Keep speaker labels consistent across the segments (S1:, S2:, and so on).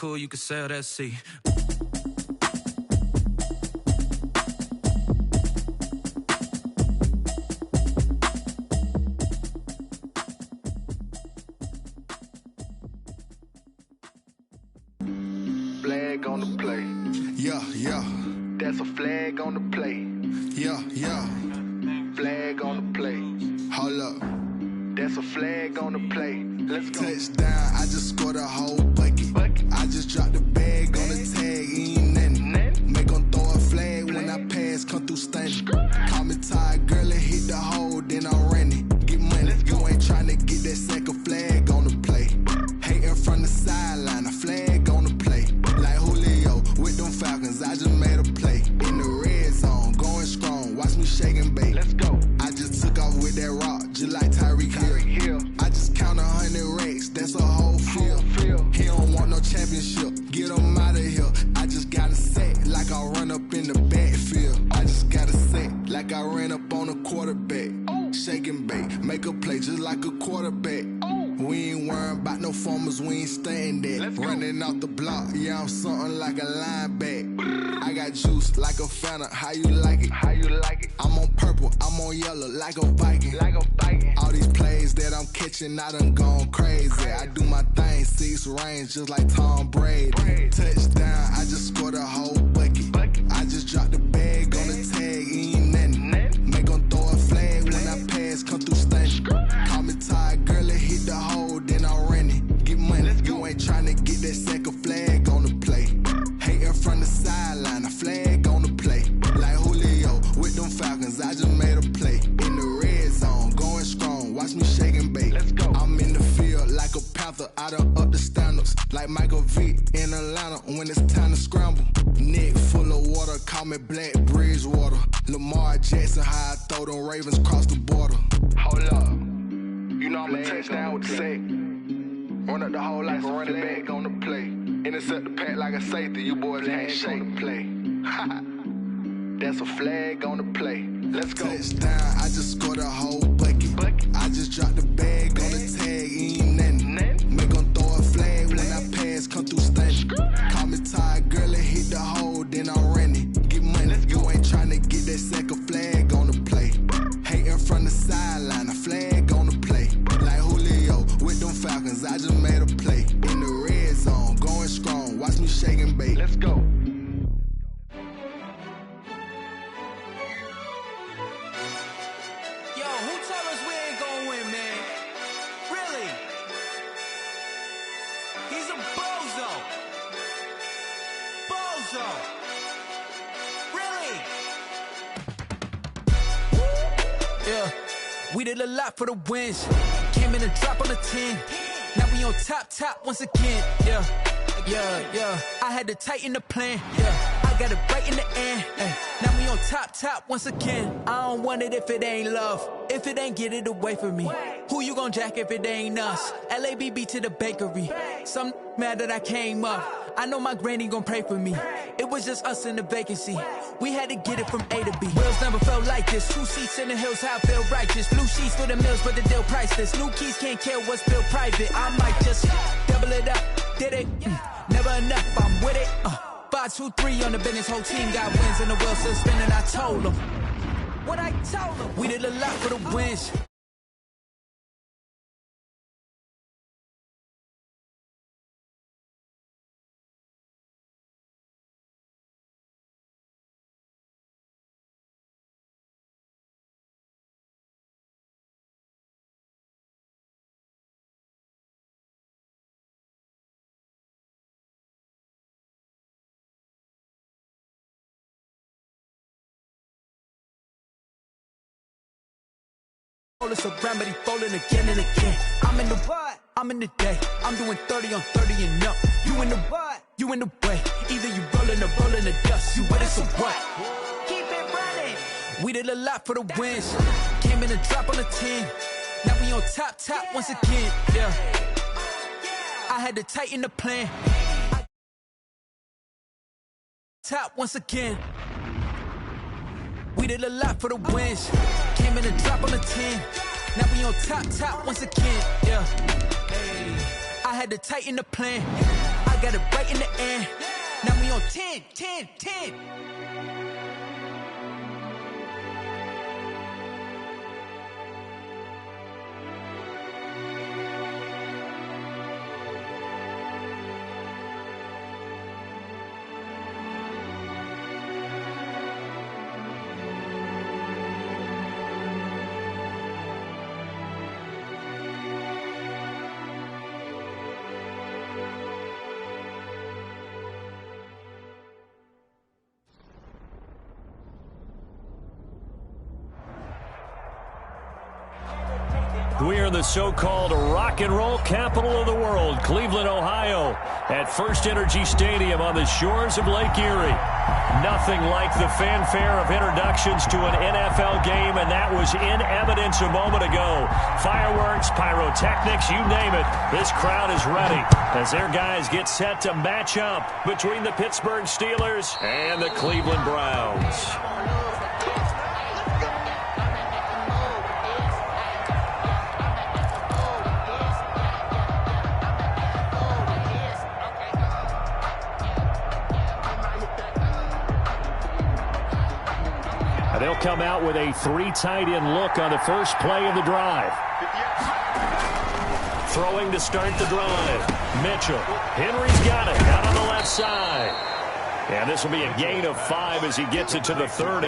S1: cool, you can sail that sea.
S2: Flag on the play.
S3: Yeah, yeah.
S2: That's a flag on the play.
S3: Yeah, yeah.
S2: Flag on the play.
S3: Hold up.
S2: That's a flag on the play. Let's go.
S3: Touchdown, I just scored a whole bucket. I just dropped the bag on the tag, ain't nothing. Make 'em throw a flag when I pass, come through stunning. Call me tired, girl, and hit the hole, then I'm running. Get money, you ain't tryna get that second flag on the play. Hating from the sideline, a flag on the play. Like Julio with them Falcons, I just made a play. In the red zone, going strong, watch me shake and bake.
S2: Let's go.
S3: I just took off with that rock, just like Tyreek Hill. I just count 100 racks, that's a whole field. He don't want no championship, get him out of here. I just gotta set like I run up in the backfield. I just gotta set like I ran up on a quarterback. Shake and bake, make a play just like a quarterback. We ain't worrying about no formers, we ain't staying there. Running off the block, yeah, I'm something like a linebacker. I got juice like a Fanta, how you like it?
S2: How you like it?
S3: I'm on purple, I'm on yellow like a Viking.
S2: Like a Viking.
S3: All these plays that I'm catching, I done gone crazy. I do my thing, 6 range just like Tom Brady. Touchdown, I just scored a whole bucket. I just dropped the bag on the tag, ain't nothing. Make 'em throw a flag when I pass, come through stunning. Call me tired, girl, and hit the hole, then I'm running. Get money, you ain't tryna get that second flag on the play. Hating from the sideline, a flag on the play. Like Julio with them Falcons, I just made a play. In the red zone, going strong, watch me shake and bake.
S2: Let's go.
S3: I'm in the field like a Panther, I done up the standards. Like Michael Vick in Atlanta when it's time to scramble. Neck full of water, call me Black Bridgewater. Lamar Jackson, how I throw them Ravens cross the border.
S2: Hold up. You know I'm a touchdown with the sack. Run up the hole like a running back on the play. Intercept the pack like a safety. You boys ain't shake the play. That's a flag on the play. Let's go.
S3: Touchdown, I just scored a whole bucket. I just dropped the bag on the tag, ain't nothing. Make 'em throw a flag when I pass, come through stunning. Call me tired, girl, and hit the hole, then I'm running. Get money, you ain't tryna get that second flag on the play. Hating from the sideline, a flag on the play. Like Julio with them Falcons, I just made a play. In the red zone, going strong, watch me shake and bake.
S2: Let's go.
S1: Yo, who tell us we ain't gonna win, man? Really? He's a bozo. Bozo. Really? Yeah, we did a lot for the wins. Came in a drop on the 10. Now we on top once again. Yeah. I had to tighten the plan. Yeah, I got it right in the end. Now we on top once again. I don't want it if it ain't love. If it ain't, get it away from me. Who you gon' jack if it ain't us? LABB to the bakery. Some mad that I came up. I know my granny gon' pray for me. It was just us in the vacancy. We had to get it from A to B. Wheels never felt like this. 2 seats in the hills, how I feel righteous. Blue sheets for the mills, but the deal priceless. New keys can't care what's built private. I might just double it up. Did it? Never enough, I'm with it. 5, 2, 3 on the business. Whole team got wins and the wheels still spinning. I told them what I told them. We did a lot for the wins. It's around, but he falling again and again. I'm in the what? I'm in the day. I'm doing 30 on 30 and up. You in the what? You in the way. Either you rolling or rolling the dust. You with us or what? Keep it running. We did a lot for the wins. Came in a drop on the 10. Now we on top once again. Yeah. I had to tighten the plan. Top once again. We did a lot for the wins. Came in a drop on the 10. Now we on top once again. Yeah. I had to tighten the plan. I got it right in the end. Now we on 10, 10, 10.
S4: We are in the so-called rock and roll capital of the world, Cleveland, Ohio, at First Energy Stadium on the shores of Lake Erie. Nothing like the fanfare of introductions to an NFL game, and that was in evidence a moment ago. Fireworks, pyrotechnics, you name it. This crowd is ready as their guys get set to match up between the Pittsburgh Steelers and the Cleveland Browns. They'll come out with a 3 tight end look on the first play of the drive. Throwing to start the drive. Mitchell. Henry's got it. Out on the left side. And this will be a gain of 5 as he gets it to the 30.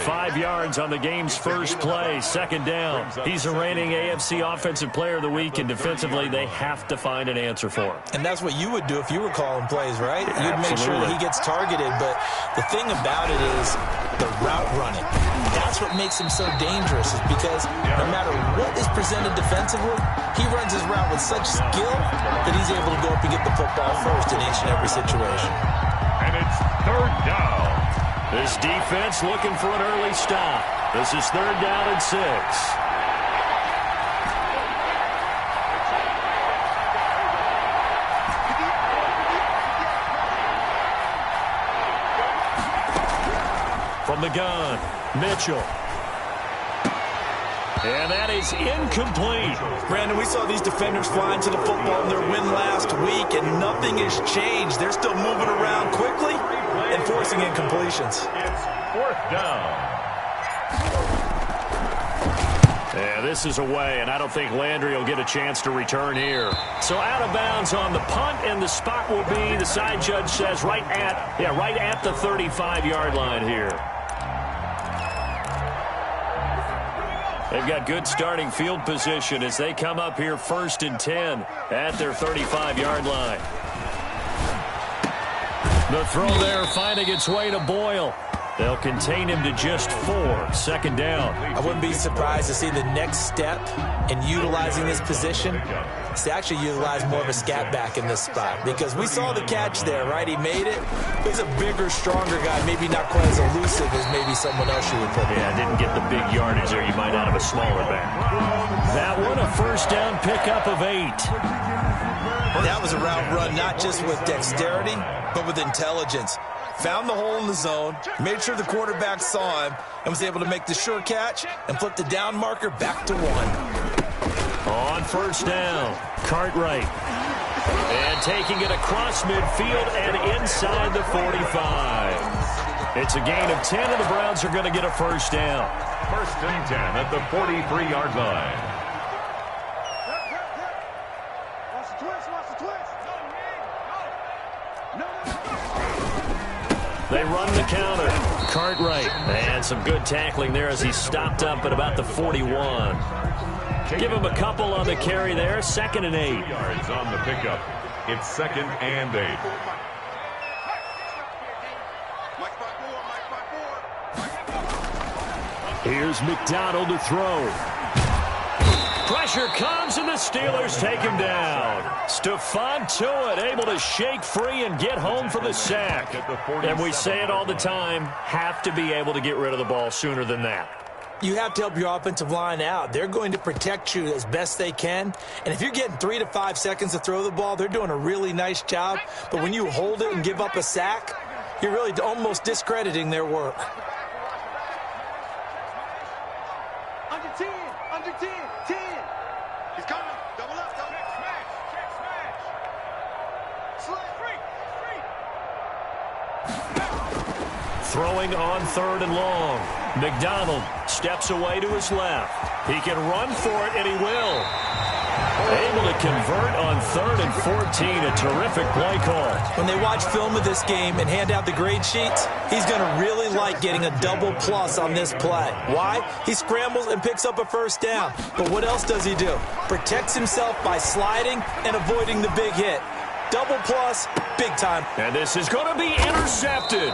S4: 5 yards on the game's first play. Second down. He's the reigning AFC Offensive Player of the Week, and defensively they have to find an answer for him.
S5: And that's what you would do if you were calling plays, right? You'd make sure that he gets targeted. But the thing about it is the route running. That's what makes him so dangerous, is because no matter what is presented defensively, he runs his route with such skill that he's able to go up and get the football first in each and every situation.
S4: And it's third down. This defense looking for an early stop. This is third down and 6. From the gun, Mitchell. And that is incomplete.
S5: Brandon, we saw these defenders flying to the football in their win last week, and nothing has changed. They're still moving around quickly and forcing incompletions.
S4: It's fourth down. Yeah, this is away, and I don't think Landry will get a chance to return here. So out of bounds on the punt, and the spot will be, the side judge says, right at the 35-yard line here. They've got good starting field position as they come up here 1st and 10 at their 35-yard line. The throw there finding its way to Boyle. They'll contain him to just 4. Second down.
S5: I wouldn't be surprised to see the next step in utilizing this position is to actually utilize more of a scat back in this spot, because we saw the catch there, right? He made it. He's a bigger, stronger guy, maybe not quite as elusive as maybe someone else you would put in.
S4: Yeah, didn't get the big yardage there you might out of a smaller back. That one, a first down pickup of 8.
S5: That was a route run not just with dexterity, but with intelligence. Found the hole in the zone, made sure the quarterback saw him, and was able to make the sure catch and flip the down marker back to 1.
S4: On first down, Cartwright. And taking it across midfield and inside the 45. It's a gain of 10, and the Browns are going to get a first down.
S6: First and 10 at the 43-yard line.
S4: They run the counter. Cartwright. And some good tackling there as he stopped up at about the 41. Give him a couple on the carry there. 2nd and 8.
S6: Yards on the pickup. It's 2nd and 8.
S4: Here's McDonald to throw. Pressure comes, and the Steelers take him down. Stephon Tuitt able to shake free and get home for the sack. And we say it all the time, have to be able to get rid of the ball sooner than that.
S5: You have to help your offensive line out. They're going to protect you as best they can. And if you're getting 3 to 5 seconds to throw the ball, they're doing a really nice job. But when you hold it and give up a sack, you're really almost discrediting their work.
S2: Under 10, under 10, 10. He's coming. Double up, double. Check smash. Slide free.
S4: Throwing on 3rd and long. McDonald steps away to his left. He can run for it, and he will. Able to convert on 3rd and 14. A terrific play call.
S5: When they watch film of this game and hand out the grade sheets, he's going to really like getting a double plus on this play. Why? He scrambles and picks up a first down. But what else does he do? Protects himself by sliding and avoiding the big hit. Double plus, big time.
S4: And this is going to be intercepted.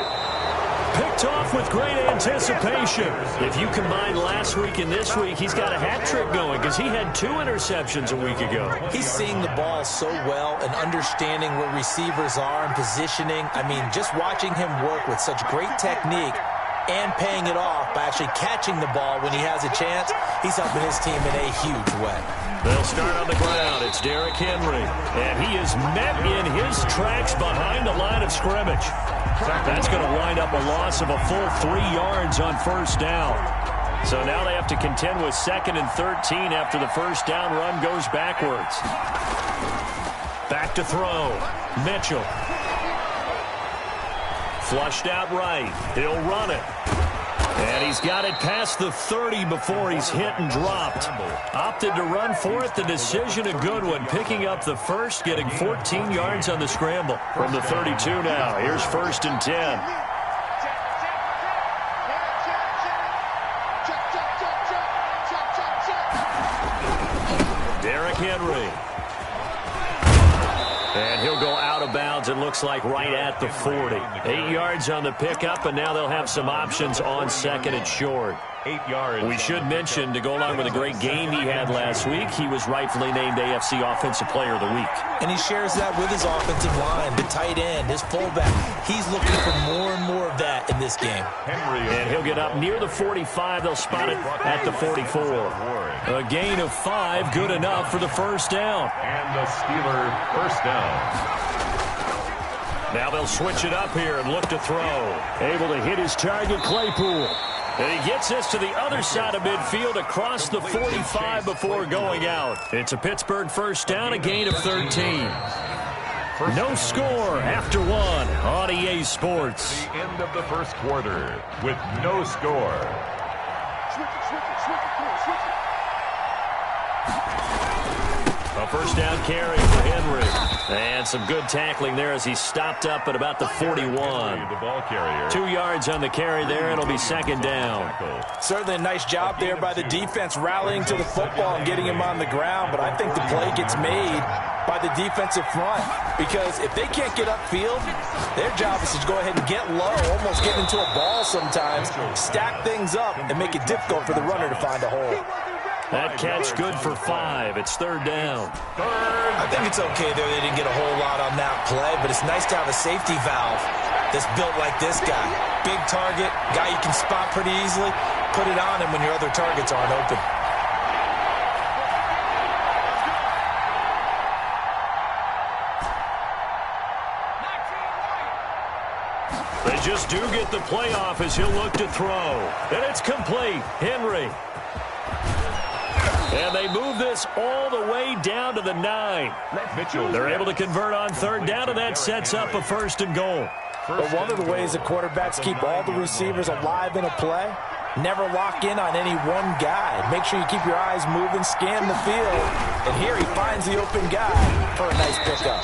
S4: Picked off with great anticipation. If you combine last week and this week, he's got a hat trick going because he had 2 interceptions a week ago.
S5: He's seeing the ball so well and understanding where receivers are and positioning. I mean, just watching him work with such great technique and paying it off by actually catching the ball when he has a chance, he's helping his team in a huge way.
S4: They'll start on the ground. It's Derrick Henry. And he is met in his tracks behind the line of scrimmage. That's going to wind up a loss of a full 3 yards on first down. So now they have to contend with 2nd and 13 after the first down run goes backwards. Back to throw. Mitchell. Flushed out right. He'll run it. And he's got it past the 30 before he's hit and dropped. Opted to run for it. The decision a good one. Picking up the first, getting 14 yards on the scramble. From the 32 now. Here's 1st and 10. Derrick Henry. And he'll go out of bounds, it looks like, right at the 40. 8 yards on the pickup, and now they'll have some options on 2nd and short.
S6: 8 yards.
S4: We should mention, to go along with a great game he had last week, he was rightfully named AFC Offensive Player of the Week.
S5: And he shares that with his offensive line, the tight end, his fullback. He's looking for more and more of that in this game.
S4: And he'll get up near the 45. They'll spot it at the 44. A gain of 5, good enough for the first down.
S6: And the Steeler first down.
S4: Now they'll switch it up here and look to throw. Able to hit his target, Claypool. And he gets this to the other side of midfield across the 45 before going out. It's a Pittsburgh first down, a gain of 13. No score after 1 on EA Sports.
S6: The end of the first quarter with no score.
S4: A first down carry for Henry. And some good tackling there as he stopped up at about the 41.
S6: The ball carrier.
S4: 2 yards on the carry there. It'll be 2nd down.
S5: Certainly a nice job there by the defense rallying to the football and getting him on the ground, but I think the play gets made by the defensive front because if they can't get upfield, their job is to go ahead and get low, almost get into a ball sometimes, stack things up, and make it difficult for the runner to find a hole.
S4: That catch good for 5. It's 3rd down.
S5: I think it's okay there. They didn't get a whole lot on that play, but it's nice to have a safety valve that's built like this guy. Big target, guy you can spot pretty easily. Put it on him when your other targets aren't open.
S4: They just do get the playoff as he'll look to throw. And it's complete. Henry. And they move this all the way down to the 9. They're able to convert on 3rd down, and that sets up a 1st and goal.
S5: But one of the ways that quarterbacks keep all the receivers alive in a play, never lock in on any one guy. Make sure you keep your eyes moving, scan the field. And here he finds the open guy for a nice pickup.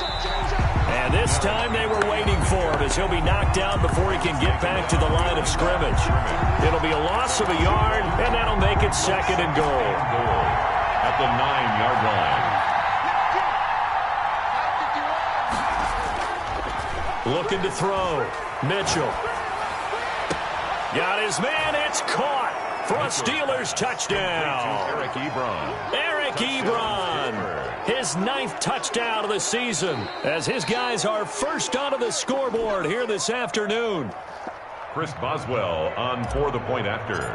S4: And this time they were waiting for him as he'll be knocked down before he can get back to the line of scrimmage. It'll be a loss of a yard, and that'll make it 2nd and goal.
S6: At the 9-yard line.
S4: Looking to throw. Mitchell. Got his man. It's caught for a Steelers touchdown.
S6: Eric Ebron.
S4: Eric Ebron. His 9th touchdown of the season as his guys are first onto the scoreboard here this afternoon.
S6: Chris Boswell on for the point after.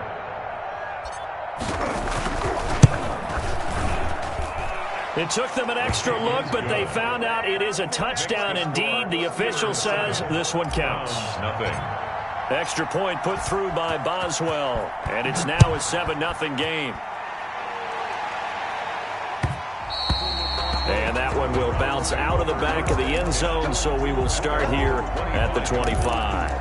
S4: It took them an extra look, but they found out it is a touchdown indeed. The official says this one counts.
S6: Nothing.
S4: Extra point put through by Boswell, and it's now a 7-0 game. And that one will bounce out of the back of the end zone, so we will start here at the 25.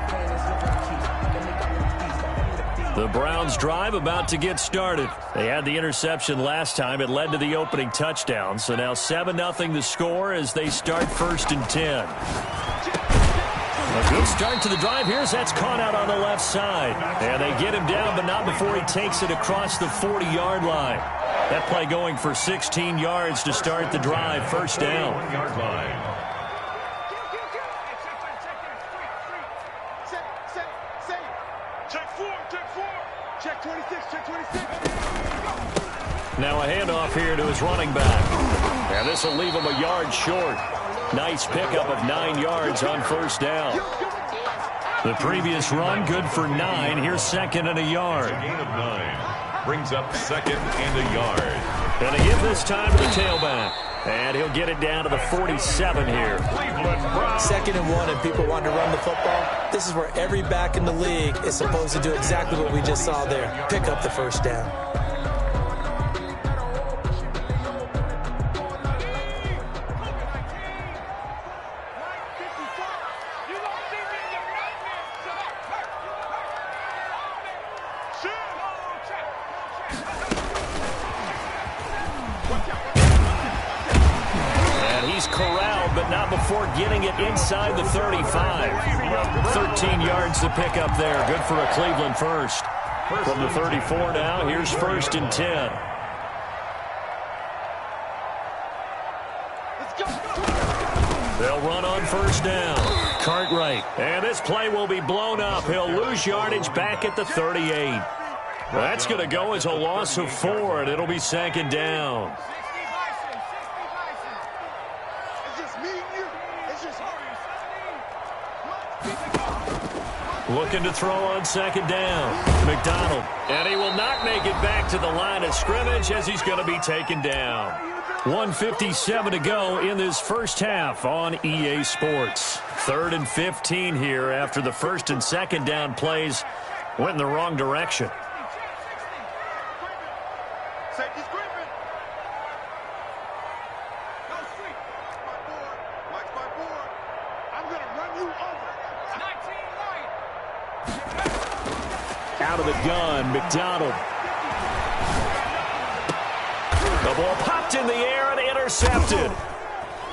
S4: The Browns drive about to get started. They had the interception last time. It led to the opening touchdown. So now 7-0 the score as they start 1st and 10. A good start to the drive. Here's that's caught out on the left side. And they get him down, but not before he takes it across the 40-yard line. That play going for 16 yards to start the drive. 1st down. Now a handoff here to his running back. And this will leave him a yard short. Nice pickup of 9 yards on 1st down. The previous run good for 9. Here's 2nd and a yard.
S6: Gain of 9. Brings up 2nd and a yard.
S4: And they give this time to the tailback. And he'll get it down to the 47 here.
S5: 2nd and 1 and people want to run the football. This is where every back in the league is supposed to do exactly what we just saw there. Pick up the 1st down.
S4: Before getting it inside the 35. 13 yards to pick up there. Good for a Cleveland first. From the 34 now, here's 1st and 10. They'll run on 1st down. Cartwright. And this play will be blown up. He'll lose yardage back at the 38. That's going to go as a loss of 4, and it'll be 2nd down. Looking to throw on 2nd down. McDonald. And he will not make it back to the line of scrimmage as he's going to be taken down. 1:57 to go in this first half on EA Sports. 3rd and 15 here after the 1st and 2nd down plays went in the wrong direction. Out of the gun, McDonald. The ball popped in the air and intercepted.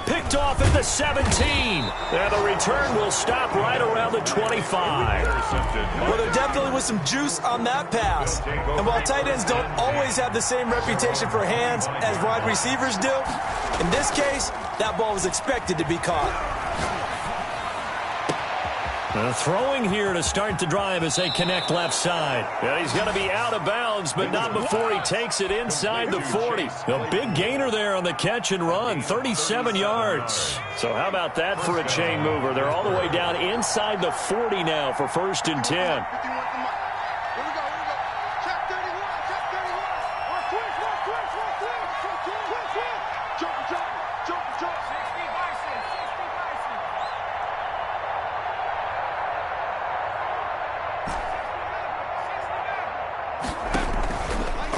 S4: Picked off at the 17. And the return will stop right around the 25.
S5: Well, there definitely was some juice on that pass. And while tight ends don't always have the same reputation for hands as wide receivers do, in this case, that ball was expected to be caught.
S4: Throwing here to start the drive as they connect left side. And he's going to be out of bounds, but not before he takes it inside the 40. A big gainer there on the catch and run, 37 yards. So how about that for a chain mover? They're all the way down inside the 40 now for 1st and 10.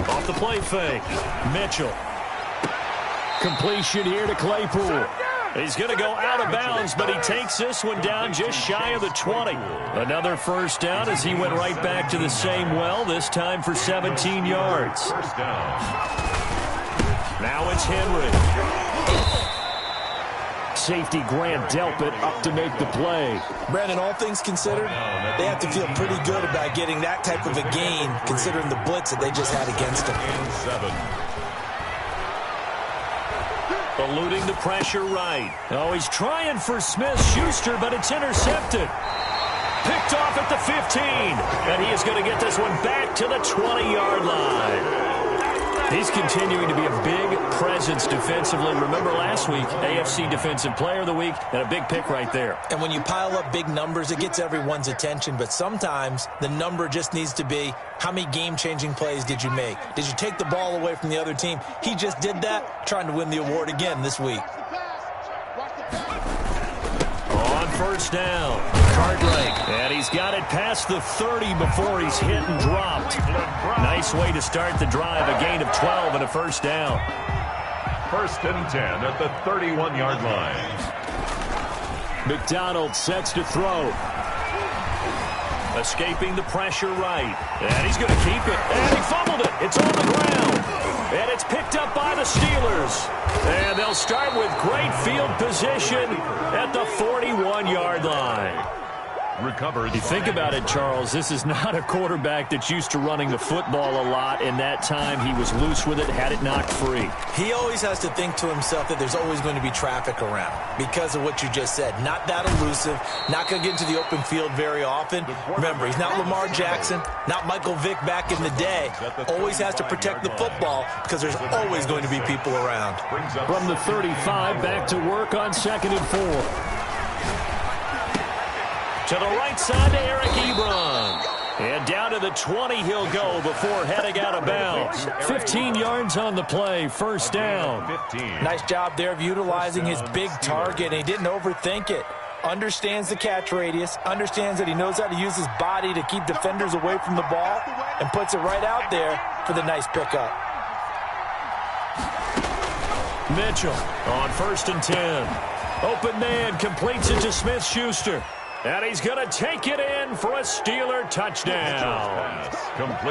S4: Off the play fake. Mitchell. Completion here to Claypool. He's going to go out of bounds, but he takes this one down just shy of the 20. Another 1st down as he went right back to the same well, this time for 17 yards.
S6: 1st down.
S4: Now it's Henry. Safety Grant Delpit up to make the play.
S5: Brandon, all things considered, they have to feel pretty good about getting that type of a gain, considering the blitz that they just had against them.
S6: 7.
S4: Eluding the pressure right. Oh, he's trying for Smith-Schuster, but it's intercepted. Picked off at the 15. And he is going to get this one back to the 20-yard line. He's continuing to be a big presence defensively. Remember last week, AFC Defensive Player of the Week, and a big pick right there.
S5: And when you pile up big numbers, it gets everyone's attention. But sometimes the number just needs to be, how many game-changing plays did you make? Did you take the ball away from the other team? He just did that, trying to win the award again this week.
S4: On 1st down, Cartwright. And he's got it past the 30 before he's hit and dropped. Nice way to start the drive. A gain of 12 and a 1st down.
S6: 1st and 10 at the 31-yard line.
S4: McDonald sets to throw. Escaping the pressure right. And he's going to keep it. And he fumbled it. It's on the ground. And it's picked up by the Steelers. And they'll start with great field position at the 41-yard line.
S6: Recovered.
S4: You think about it, Charles, this is not a quarterback that's used to running the football a lot. In that time, he was loose with it, had it knocked free.
S5: He always has to think to himself that there's always going to be traffic around because of what you just said. Not that elusive, not going to get into the open field very often. Remember, he's not Lamar Jackson, not Michael Vick back in the day. Always has to protect the football because there's always going to be people around.
S4: From the 35, back to work on 2nd and 4. To the right side to Eric Ebron. And down to the 20 he'll go before heading out of bounds. 15 yards on the play, first down.
S5: Nice job there of utilizing his big target. He didn't overthink it. Understands the catch radius. Understands that he knows how to use his body to keep defenders away from the ball. And puts it right out there for the nice pickup.
S4: Mitchell on 1st and 10. Open man completes it to Smith-Schuster. And he's going to take it in for a Steeler touchdown.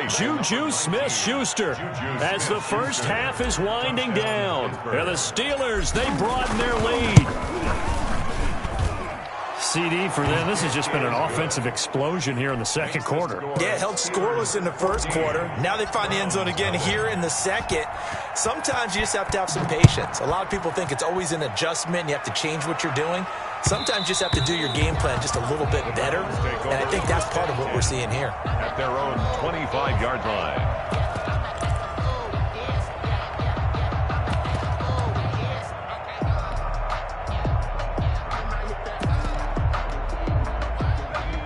S4: Juju Smith-Schuster as the first half is winding down. And the Steelers, they broaden their lead. CD for them. This has just been an offensive explosion here in the second quarter.
S5: Yeah, held scoreless in the first quarter. Now they find the end zone again here in the second. Sometimes you just have to have some patience. A lot of people think it's always an adjustment. You have to change what you're doing. Sometimes you just have to do your game plan just a little bit better. And I think that's part of what we're seeing here.
S6: At their own 25-yard line.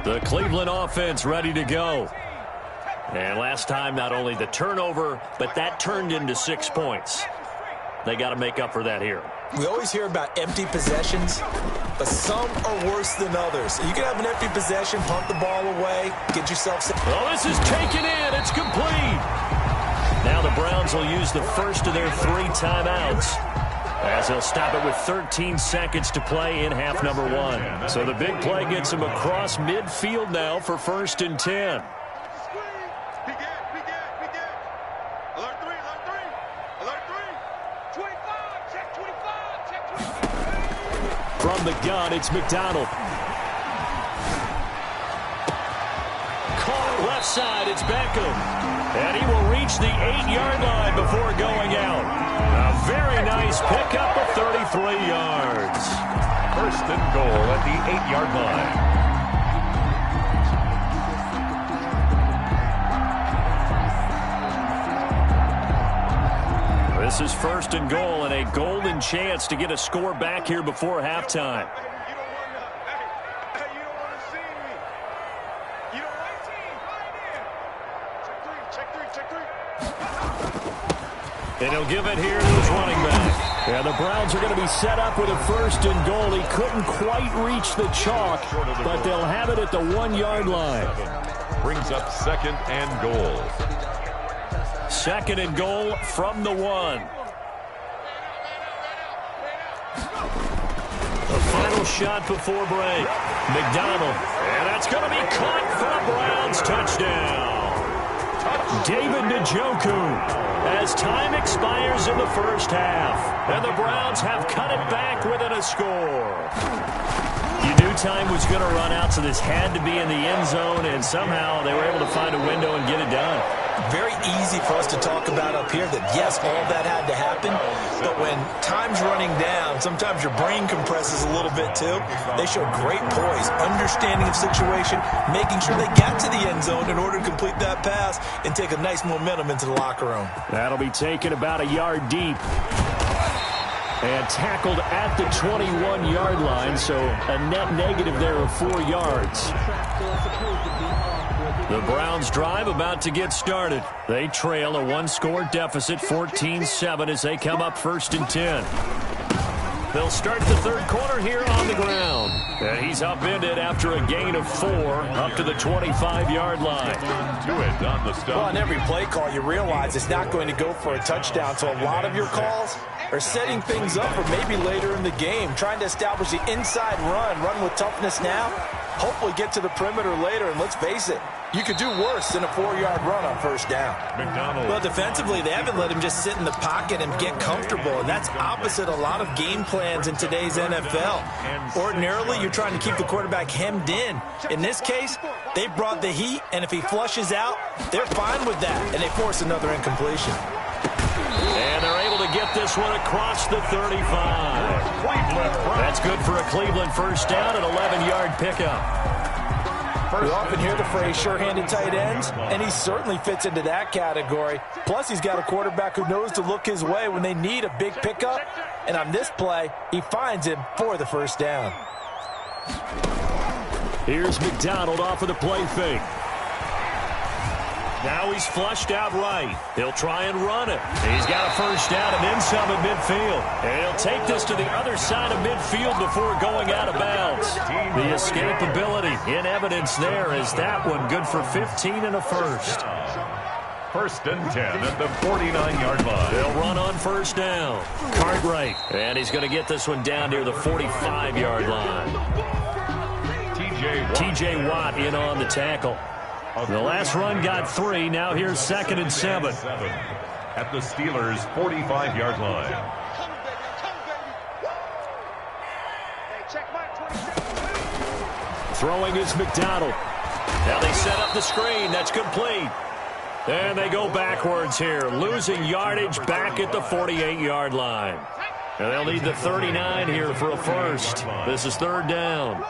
S4: The Cleveland offense ready to go. And last time, not only the turnover, but that turned into 6 points. They got to make up for that here.
S5: We always hear about empty possessions, but some are worse than others. You can have an empty possession, punt the ball away, get yourself...
S4: Oh, this is taken in. It's complete. Now the Browns will use the first of their 3 timeouts, as they'll stop it with 13 seconds to play in half number 1. So the big play gets them across midfield now for 1st and 10. From the gun, it's McDonald. Caught left side, it's Beckham. And he will reach the 8-yard line before going out. A very nice pickup of 33 yards.
S6: 1st and goal at the 8-yard line.
S4: This is 1st and goal and a golden chance to get a score back here before halftime. And he'll give it here to his running back. Yeah, the Browns are going to be set up with a 1st and goal. He couldn't quite reach the chalk, but they'll have it at the 1-yard line.
S6: Brings up 2nd and goal.
S4: 2nd and goal from the 1. The final shot before break. McDonald. And that's going to be caught for the Browns. Touchdown. David Njoku. As time expires in the first half. And the Browns have cut it back within a score. You knew time was going to run out, so this had to be in the end zone, and somehow they were able to find a window and get it done.
S5: Very easy for us to talk about up here that, yes, all that had to happen, but when time's running down, sometimes your brain compresses a little bit too. They showed great poise, understanding of situation, making sure they got to the end zone in order to complete that pass and take a nice momentum into the locker room.
S4: That'll be taken about a yard deep. And tackled at the 21-yard line, so a net negative there of 4 yards. The Browns drive about to get started. They trail a 1-score deficit, 14-7, as they come up 1st and 10. They'll start the third quarter here on the ground. And he's upended after a gain of 4 up to the 25-yard line.
S6: To it on the stop.
S5: Well, on every play call, you realize it's not going to go for a touchdown, so a lot of your calls are setting things up for maybe later in the game, trying to establish the inside run with toughness now. hopefully get to the perimeter later. And let's face it, you could do worse than a 4-yard run on first down.
S6: McDonald.
S5: Well, defensively, they haven't let him just sit in the pocket and get comfortable, and that's opposite a lot of game plans in today's NFL. Ordinarily, you're trying to keep the quarterback hemmed in. In this case, they brought the heat, and if he flushes out, they're fine with that, and they force another incompletion.
S4: And they're able to get this one across the 35. That's good for a Cleveland first down, an 11-yard pickup.
S5: We often hear the phrase sure-handed tight ends, and he certainly fits into that category. Plus, he's got a quarterback who knows to look his way when they need a big pickup. And on this play, he finds him for the first down.
S4: Here's McDonald off of the play fake. Now he's flushed out right. He'll try and run it. He's got a first down and then some at midfield. And he'll take this to the other side of midfield before going out of bounds. The escapability in evidence there is that one good for 15 and a first.
S6: First and 10 at the 49-yard line.
S4: They'll run on first down. Cartwright. And he's going to get this one down near the 45-yard line. TJ Watt in on the tackle. The last run got 3. Now here's 2nd and 7.
S6: At the Steelers' 45-yard line.
S4: Throwing is McDonald. Now they set up the screen. That's complete. And they go backwards here, losing yardage back at the 48-yard line. And they'll need the 39 here for a first. This is 3rd down.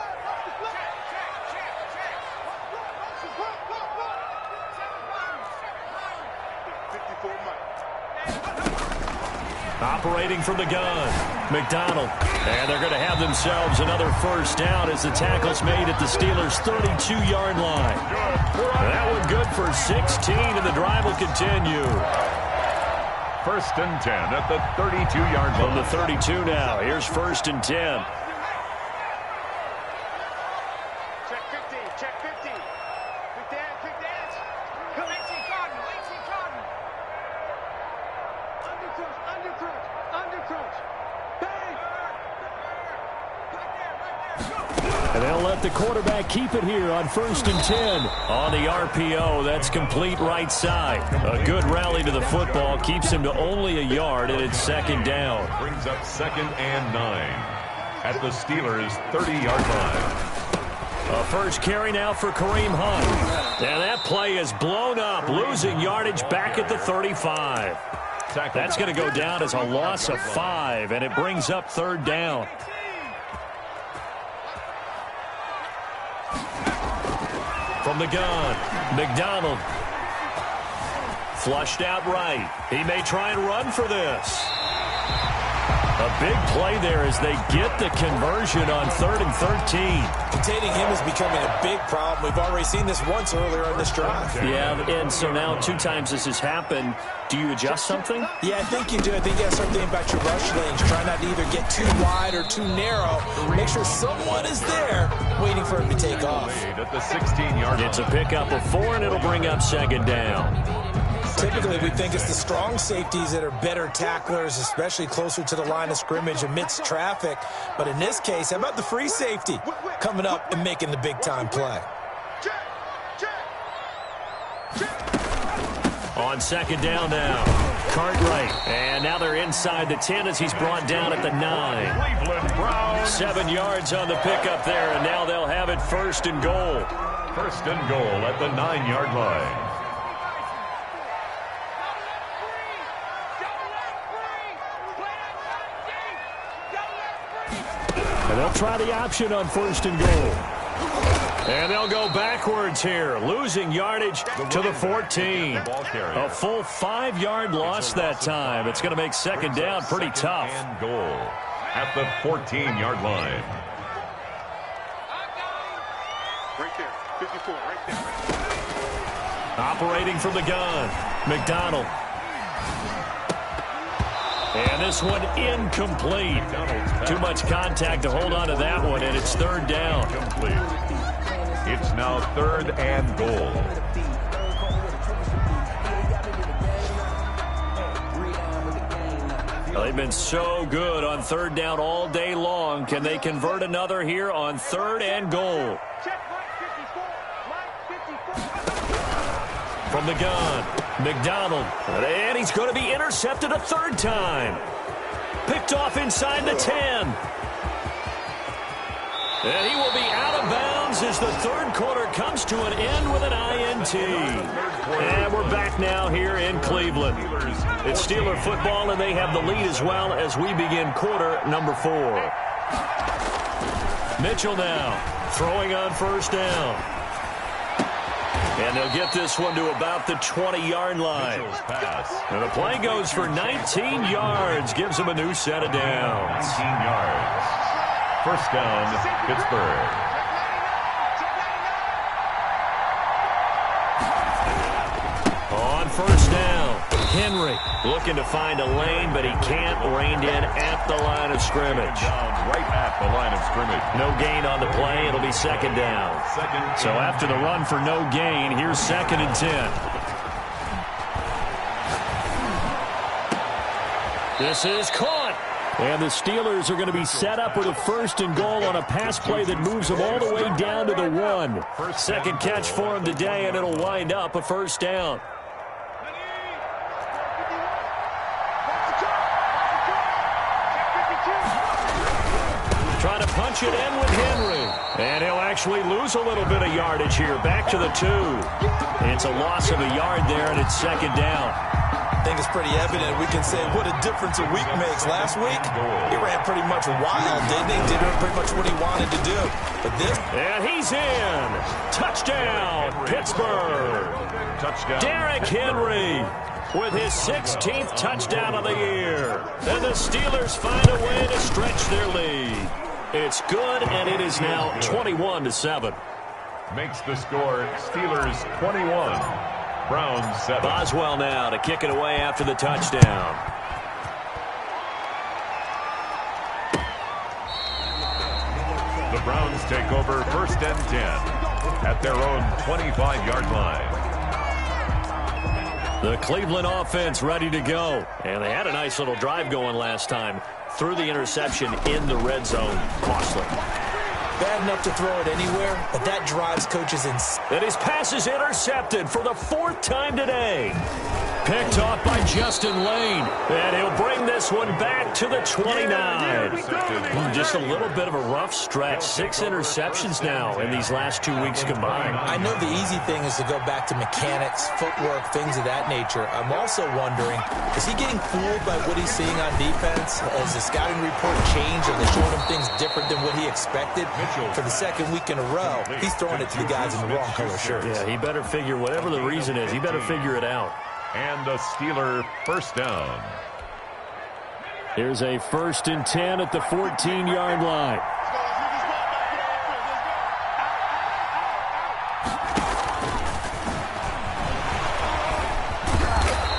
S4: Operating from the gun, McDonald. And they're going to have themselves another first down as the tackle's made at the Steelers' 32-yard line. That one good for 16, and the drive will continue.
S6: First and 10 at the 32-yard line.
S4: From the 32 now, here's 1st and 10.
S7: Check 50, check 50. Quick dance. Langston Cotton. Undercrunch. Bang!
S4: And they'll let the quarterback keep it here on 1st and 10. On the RPO, that's complete right side. A good rally to the football keeps him to only a yard, and it's 2nd down.
S6: Brings up 2nd and 9 at the Steelers' 30-yard line.
S4: A first carry now for Kareem Hunt. And that play is blown up, losing yardage back at the 35. That's going to go down as a loss of 5, and it brings up 3rd down. From the gun, McDonald. Flushed out right. He may try and run for this. A big play there as they get the conversion on 3rd and 13.
S5: Containing him is becoming a big problem. We've already seen this once earlier in this drive.
S4: Yeah, and so now 2 times this has happened. Do you adjust something?
S5: Yeah, I think you do. I think you have to start thinking about your rush lanes. Try not to either get too wide or too narrow. Make sure someone is there waiting for him to take off.
S6: At the 16-yard line.
S4: It's a pickup of 4, and it'll bring up 2nd down.
S5: Typically, we think it's the strong safeties that are better tacklers, especially closer to the line of scrimmage amidst traffic. But in this case, how about the free safety coming up and making the big-time play?
S4: On 2nd down now, Cartwright. And now they're inside the 10 as he's brought down at the 9. 7 yards on the pickup there, and now they'll have it 1st and goal.
S6: 1st and goal at the 9-yard line.
S4: And they'll try the option on 1st and goal. And they'll go backwards here, losing yardage to the 14. A full 5-yard loss that time. It's going to make 2nd down pretty tough.
S6: And goal at the 14-yard line.
S7: Right there, 54, right there.
S4: Operating from the gun, McDonald. And this one incomplete. Too much contact to hold on to that one, and it's 3rd down.
S6: It's now 3rd and goal.
S4: Well, they've been so good on third down all day long. Can they convert another here on 3rd and goal? From the gun, McDonald, and he's going to be intercepted a 3rd time. Picked off inside the 10. And he will be out of bounds as the 3rd quarter comes to an end with an INT. And we're back now here in Cleveland. It's Steeler football, and they have the lead as well as we begin quarter number 4. Mitchell now throwing on 1st down. And they'll get this one to about the 20-yard line. And the play goes for 19 yards. Gives them a new set of downs.
S6: 19 yards. 1st down, Pittsburgh.
S4: On 1st down, Henry looking to find a lane, but he can't. Reined in at the line of scrimmage.
S6: Right at the line of scrimmage.
S4: No gain on the play. It'll be 2nd down. So after the run for no gain, here's 2nd and 10. This is caught. And the Steelers are going to be set up with a 1st and goal on a pass play that moves them all the way down to the 1. Second catch for him today, and it'll wind up a 1st down. Trying to punch it in with Henry. And he'll actually lose a little bit of yardage here. Back to the 2. It's a loss of a yard there, and it's 2nd down.
S5: I think it's pretty evident. We can say what a difference a week makes. Last week, he ran pretty much wild, didn't he? Did pretty much what he wanted to do. But this...
S4: And he's in. Touchdown, Pittsburgh.
S6: Touchdown.
S4: Derrick Henry with his 16th touchdown of the year. And the Steelers find a way to stretch their lead. It's good, and it is now 21-7.
S6: Makes the score Steelers 21. Browns 7.
S4: Boswell now to kick it away after the touchdown.
S6: The Browns take over 1st and 10 at their own 25-yard line.
S4: The Cleveland offense ready to go. And they had a nice little drive going last time. Threw the interception in the red zone. Costly.
S5: Bad enough to throw it anywhere, but that drives coaches insane.
S4: And his pass is intercepted for the 4th time today. Picked off by Justin Lane. And he'll bring this one back to the 29. Just a little bit of a rough stretch. 6 interceptions now in these last 2 weeks combined.
S5: I know the easy thing is to go back to mechanics, footwork, things of that nature. I'm also wondering, is he getting fooled by what he's seeing on defense? Has the scouting report changed? Are they showing him things different than what he expected? For the 2nd week in a row, he's throwing it to the guys in the wrong color shirts.
S4: Yeah, he better figure, whatever the reason is, he better figure it out.
S6: And a Steeler 1st down.
S4: Here's a 1st and 10 at the 14-yard line.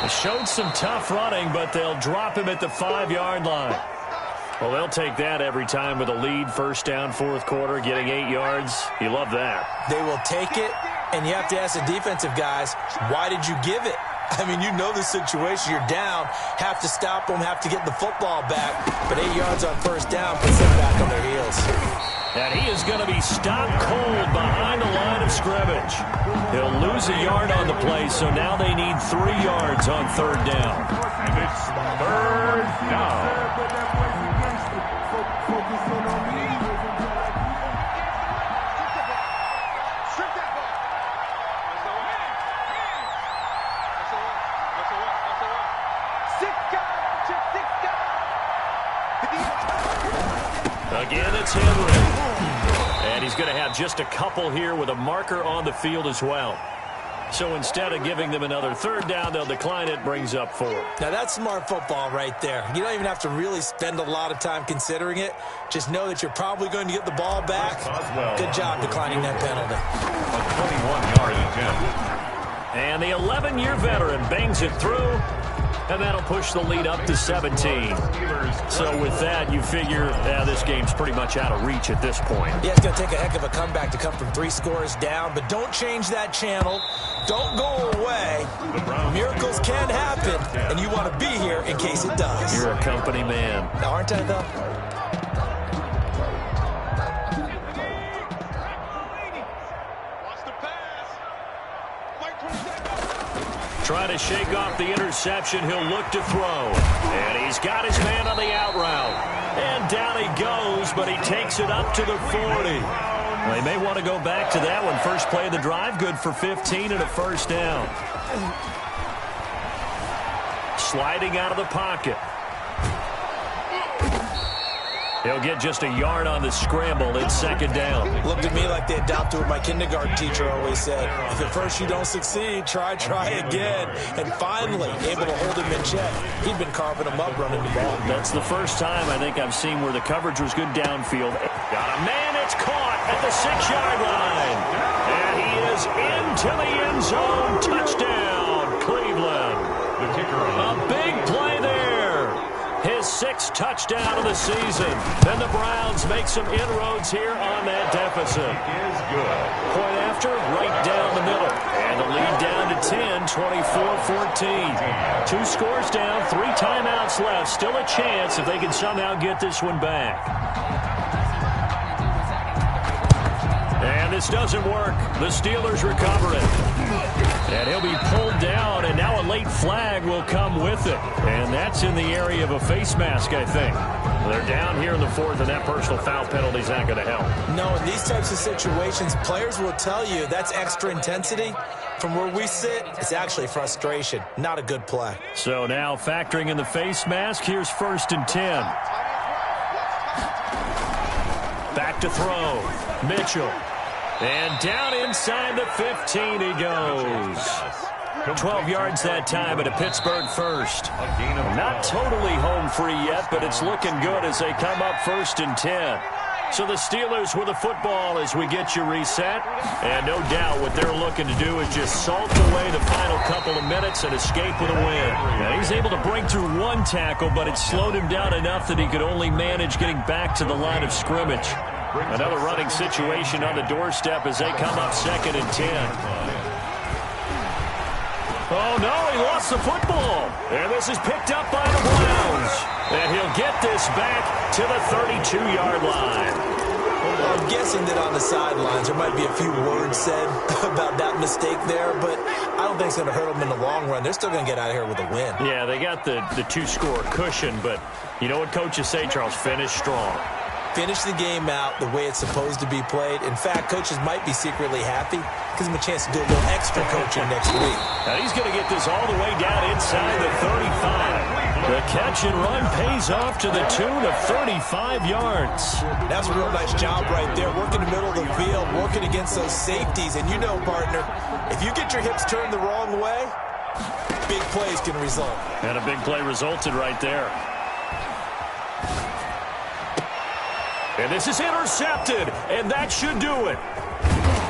S4: They showed some tough running, but they'll drop him at the 5-yard line. Well, they'll take that every time with a lead. 1st down, 4th quarter, getting 8 yards. You love that.
S5: They will take it, and you have to ask the defensive guys, why did you give it? I mean, you know the situation. You're down, have to stop them, have to get the football back. But 8 yards on 1st down puts them back on their heels.
S4: And he is going to be stopped cold behind the line of scrimmage. He'll lose a yard on the play, so now they need 3 yards on 3rd down.
S6: And it's 3rd down.
S4: Again, it's Henry. And he's going to have just a couple here with a marker on the field as well. So instead of giving them another 3rd down, they'll decline it, brings up 4.
S5: Now, that's smart football right there. You don't even have to really spend a lot of time considering it. Just know that you're probably going to get the ball back. Good job declining that penalty.
S6: A 21-yard attempt.
S4: And the 11-year veteran bangs it through. And that'll push the lead up to 17. So with that, you figure this game's pretty much out of reach at this point.
S5: Yeah, it's going to take a heck of a comeback to come from 3 scores down, but don't change that channel. Don't go away. Miracles can happen, and you want to be here in case it does.
S4: You're a company man.
S5: Aren't I, though?
S4: Trying to shake off the interception. He'll look to throw. And he's got his man on the out route. And down he goes, but he takes it up to the 40. Well, they may want to go back to that one. First play of the drive, good for 15 and a first down. Sliding out of the pocket. He'll get just a yard on the scramble. It's second down.
S5: Looked at me like they adopted what my kindergarten teacher always said. If at first you don't succeed, try again. And finally, able to hold him in check. He'd been carving him up running the ball.
S4: That's the first time I think I've seen where the coverage was good downfield. Got a man, it's caught at the 6-yard line. And he is into the end zone. Touchdown, Cleveland.
S6: The kicker.
S4: A big play there. His 6th touchdown of the season. Then the Browns make some inroads here on that deficit.
S6: Is good.
S4: Point after, right down the middle. And the lead down to 10, 24-14. 2 scores down, 3 timeouts left. Still a chance if they can somehow get this one back. And this doesn't work. The Steelers recover it. And he'll be pulled down, and now a late flag will come with it. And that's in the area of a face mask, I think. They're down here in the 4th, and that personal foul penalty is not going to help.
S5: No, in these types of situations, players will tell you that's extra intensity. From where we sit, it's actually frustration. Not a good play.
S4: So now factoring in the face mask, here's 1st and 10. Back to throw. Mitchell. And down inside the 15 he goes. 12 yards that time at a Pittsburgh first. Not totally home free yet, but it's looking good as they come up 1st and 10. So the Steelers with the football as we get you reset. And no doubt what they're looking to do is just salt away the final couple of minutes and escape with a win. Now, he's able to break through 1 tackle, but it slowed him down enough that he could only manage getting back to the line of scrimmage. Another running situation on the doorstep as they come up 2nd and 10. Oh, no, he lost the football. And this is picked up by the Browns. And he'll get this back to the 32-yard line.
S5: I'm guessing that on the sidelines there might be a few words said about that mistake there, but I don't think it's going to hurt them in the long run. They're still going to get out of here with a win.
S4: Yeah, they got the 2-score cushion, but you know what coaches say, Charles? Finish strong.
S5: Finish the game out the way it's supposed to be played. In fact, coaches might be secretly happy. Gives them a chance to do a little extra coaching next week.
S4: Now he's going to get this all the way down inside the 35. The catch and run pays off to the tune of 35 yards.
S5: That's a real nice job right there. Working the middle of the field, working against those safeties. And you know, partner, if you get your hips turned the wrong way, big plays can result.
S4: And a big play resulted right there. And this is intercepted, and that should do it.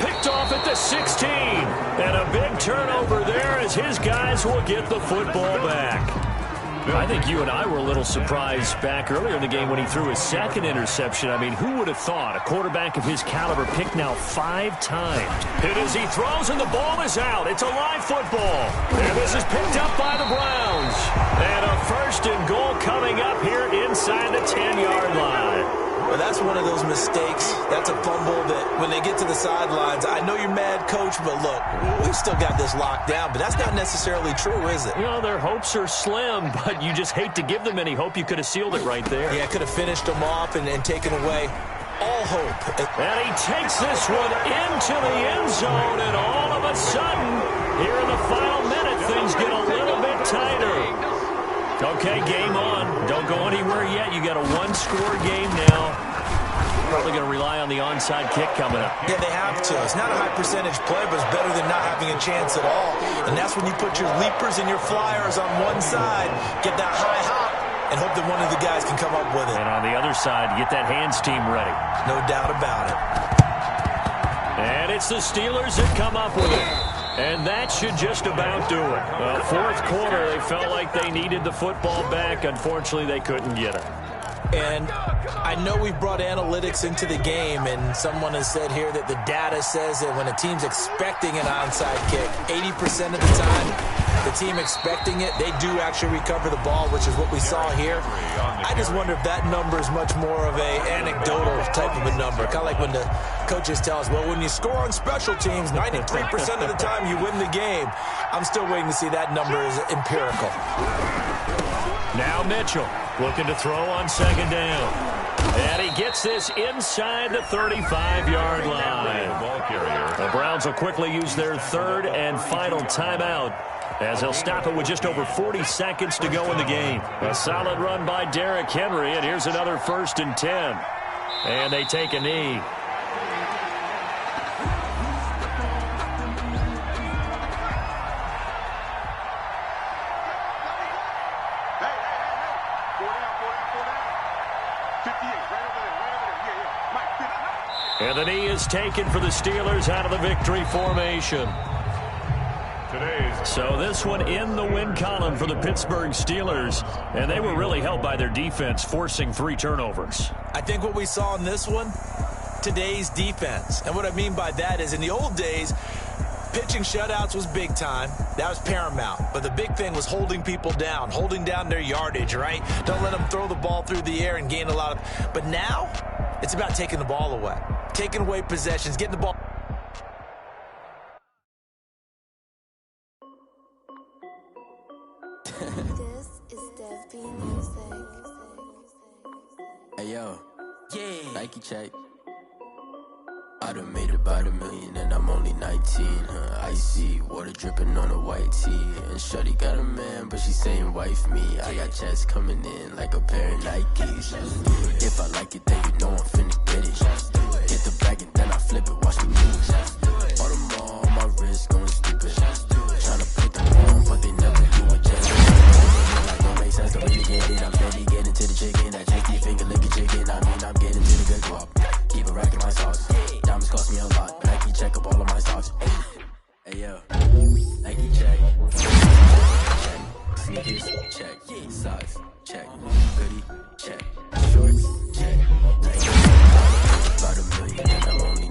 S4: Picked off at the 16. And a big turnover there as his guys will get the football back. I think you and I were a little surprised back earlier in the game when he threw his 2nd interception. I mean, who would have thought a quarterback of his caliber picked now 5 times? Hit as he throws, and the ball is out. It's a live football. And this is picked up by the Browns. And a 1st and goal coming up here inside the 10-yard line.
S5: Well, that's one of those mistakes. That's a fumble that when they get to the sidelines, I know you're mad, Coach, but look, we've still got this locked down, but that's not necessarily true, is it?
S4: You know, their hopes are slim, but you just hate to give them any hope. You could have sealed it right there.
S5: Yeah, could have finished them off and taken away all hope.
S4: And he takes this one into the end zone, and all of a sudden, here in the final minute, things get a little bit tighter. Okay, game on. Don't go anywhere yet. You got a 1-score game now. Probably going to rely on the onside kick coming up.
S5: Yeah, they have to. It's not a high percentage play, but it's better than not having a chance at all. And that's when you put your leapers and your flyers on one side, get that high hop, and hope that one of the guys can come up with it.
S4: And on the other side, get that hands team ready.
S5: No doubt about it.
S4: And it's the Steelers that come up with it. And that should just about do it. 4th quarter, they felt like they needed the football back. Unfortunately, they couldn't get it.
S5: And I know we've brought analytics into the game, and someone has said here that the data says that when a team's expecting an onside kick, 80% of the time, the team expecting it, they do actually recover the ball, which is what we saw here. I just wonder if that number is much more of a anecdotal type of a number. Kind of like when the coaches tell us, well, when you score on special teams, 93% of the time you win the game. I'm still waiting to see that number is empirical.
S4: Now Mitchell looking to throw on second down. And he gets this inside the 35-yard line. The Browns will quickly use their third and final timeout, as they'll stop it with just over 40 seconds to go in the game. A solid run by Derrick Henry, and here's another 1st and 10. And they take a knee. And the knee is taken for the Steelers out of the victory formation. So this one in the win column for the Pittsburgh Steelers. And they were really helped by their defense, forcing 3 turnovers.
S5: I think what we saw in this one, today's defense. And what I mean by that is in the old days, pitching shutouts was big time. That was paramount. But the big thing was holding people down, holding down their yardage, right? Don't let them throw the ball through the air and gain a lot of... But now, it's about taking the ball away. Taking away possessions, getting the ball...
S8: Hey yo, yeah, Nike check. I done made about $1 million and I'm only 19. Icy water dripping on a white tee. And shorty got a man, but she saying wife me. I got checks coming in like a pair of Nikes. If I like it, then you know I'm finna get it. Get the bag and then I flip it, watch me move. All the more on my wrist going stupid. Tryna put them on, but they never do it. Just like don't make sense, don't really get it. I'm steady getting to the chicken. That check your finger licking chicken. I mean, I'm getting to the good guap. Keep a rack in my sauce. Diamonds cost me a lot. Nike check up all of my stocks. Hey yo, Nike check. Check. Sneakers check. Socks check. Hoodie check. Shorts check. Nike about $1 million and I'm only